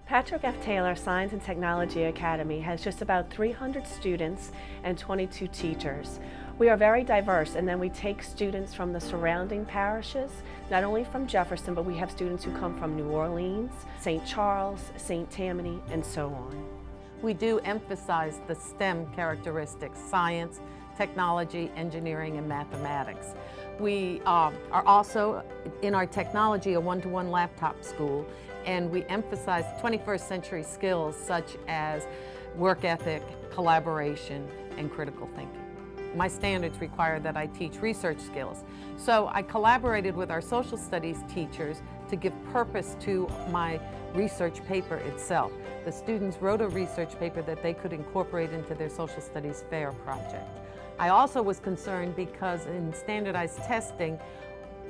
Patrick F. Taylor Science and Technology Academy has just about 300 students and 22 teachers. We are very diverse, and then we take students from the surrounding parishes, not only from Jefferson, but we have students who come from New Orleans, St. Charles, St. Tammany, and so on. We do emphasize the STEM characteristics: science, technology, engineering, and mathematics. We are also, in our technology, a one-to-one laptop school, and we emphasize 21st century skills such as work ethic, collaboration, and critical thinking. My standards require that I teach research skills. So I collaborated with our social studies teachers to give purpose to my research paper itself. The students wrote a research paper that they could incorporate into their social studies fair project. I also was concerned because in standardized testing,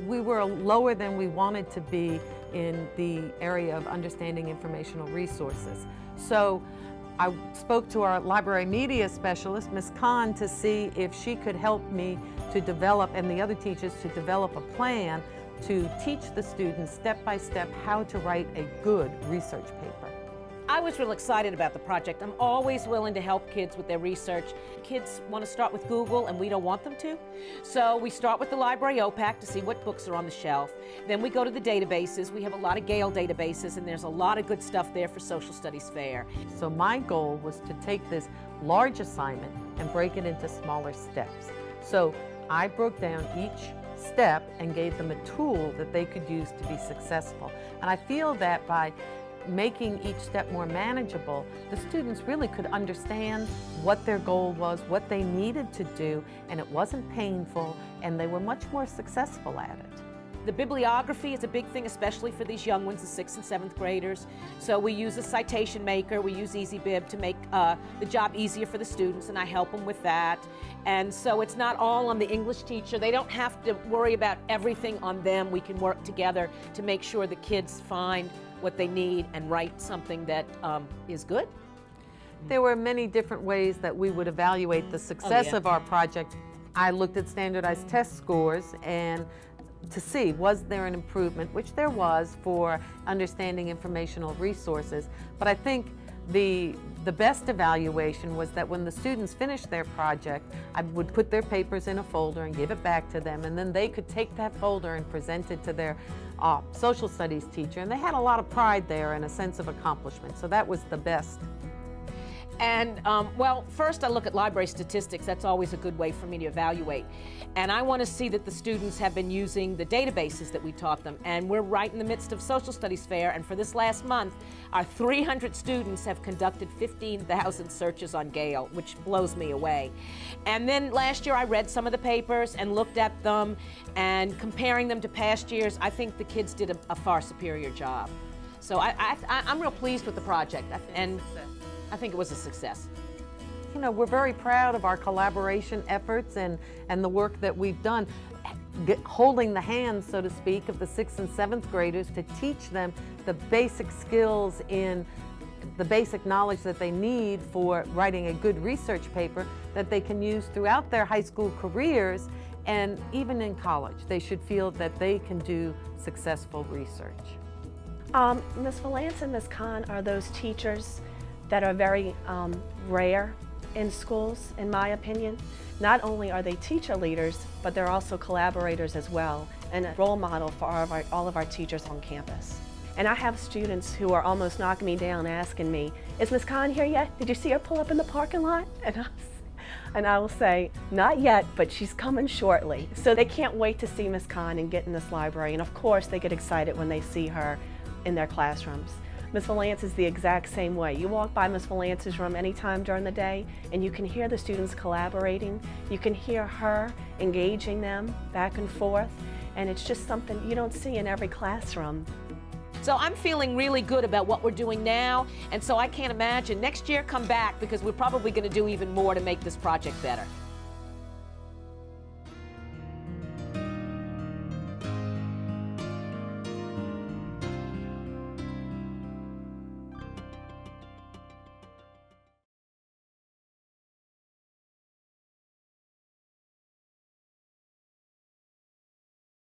we were lower than we wanted to be in the area of understanding informational resources. So I spoke to our library media specialist, Ms. Khan, to see if she could help me to develop, and the other teachers, to develop a plan to teach the students step by step how to write a good research paper. I was real excited about the project. I'm always willing to help kids with their research. Kids want to start with Google, and we don't want them to. So we start with the library OPAC to see what books are on the shelf. Then we go to the databases. We have a lot of Gale databases, and there's a lot of good stuff there for Social Studies Fair. So my goal was to take this large assignment and break it into smaller steps. So I broke down each step and gave them a tool that they could use to be successful. And I feel that by making each step more manageable, the students really could understand what their goal was, what they needed to do, and it wasn't painful, and they were much more successful at it. The bibliography is a big thing, especially for these young ones, the 6th and 7th graders. So we use a citation maker, we use EasyBib to make the job easier for the students, and I help them with that. And so it's not all on the English teacher. They don't have to worry about everything on them. We can work together to make sure the kids find what they need and write something that is good. There were many different ways that we would evaluate the success of our project. I looked at standardized test scores and to see, was there an improvement, which there was, for understanding informational resources. But I think the best evaluation was that when the students finished their project, I would put their papers in a folder and give it back to them, and then they could take that folder and present it to their social studies teacher, and they had a lot of pride there and a sense of accomplishment. So that was the best. And well, first I look at library statistics. That's always a good way for me to evaluate. And I want to see that the students have been using the databases that we taught them. And we're right in the midst of Social Studies Fair, and for this last month, our 300 students have conducted 15,000 searches on Gale, which blows me away. And then last year I read some of the papers and looked at them, and comparing them to past years, I think the kids did a far superior job. So I'm real pleased with the project, and I think it was a success. You know, we're very proud of our collaboration efforts and the work that we've done, holding the hands, so to speak, of the 6th and 7th graders to teach them the basic skills in the basic knowledge that they need for writing a good research paper that they can use throughout their high school careers, and even in college. They should feel that they can do successful research. Ms. Valance and Ms. Khan are those teachers that are very rare in schools, in my opinion. Not only are they teacher leaders, but they're also collaborators as well, and a role model for all of our teachers on campus. And I have students who are almost knocking me down asking me, is Ms. Khan here yet? Did you see her pull up in the parking lot? And I will say, not yet, but she's coming shortly. So they can't wait to see Ms. Khan and get in this library, and of course they get excited when they see her in their classrooms. Ms. Valance is the exact same way. You walk by Ms. Valance's room anytime during the day, and you can hear the students collaborating. You can hear her engaging them back and forth, and it's just something you don't see in every classroom. So I'm feeling really good about what we're doing now, and so I can't imagine next year come back, because we're probably going to do even more to make this project better.